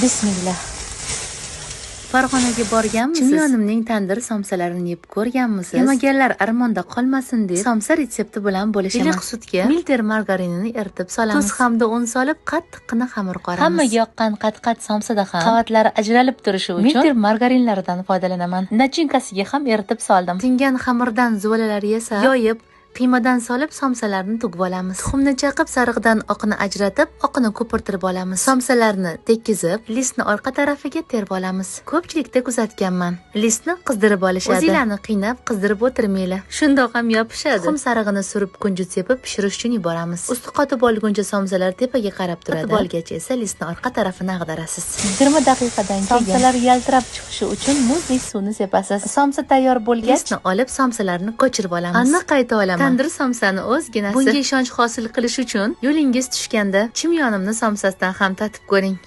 Bismillah. Farg'onaga borganmisiz? Chimyonimning tandir somsalarini yeb ko'rganmisiz? Yemaganlar armonda qolmasin deb somsa retsepti bilan bo'lishaman. Iliq sutga milter margarinini eritib solamiz. Tuz hamda un solib qattiqqina xamir qoramiz. Hammaga yoqqan qat-qat somsada ham qavatlari ajralib turishi uchun milter margarinlaridan foydalanaman. Nachinkasiga ham eritib soldim. Tingan xamirdan zuvalalar yesa, yoyib qiymadan solib somsalarni tugib olamiz. Tuxumni chaqib, sarig'idan oqini ajratib, oqini ko'pirtirib olamiz. Somsalarni tekizib, listni orqa tarafiga terib olamiz. Ko'pchilikda kuzatganman. Listni qizdirib olishadi. O'zinglarni qiynab qizdirib o'tirmanglar. Shundoq ham yopishadi. Tuxum sarig'ini surib kunjut sepib pishirish uchun yuboramiz. Usti qotib olguncha somsalar tepaga qarab turadi. Qotib olgach esa listni orqa tarafini ag'darasiz. 20 daqiqadan keyin somsalar yaltirab chiqishi uchun muzdek suvni sepasiz. Somsa tayyor bo'lgach, listni olib somsalarni ko'chirib olamiz. Aniq qayta olaman. Tandir somsani o'zginasi. Bunga ishonch hosil qilish uchun yo'lingiz tushganda chimyonimni somsasidan ham tatib ko'ring.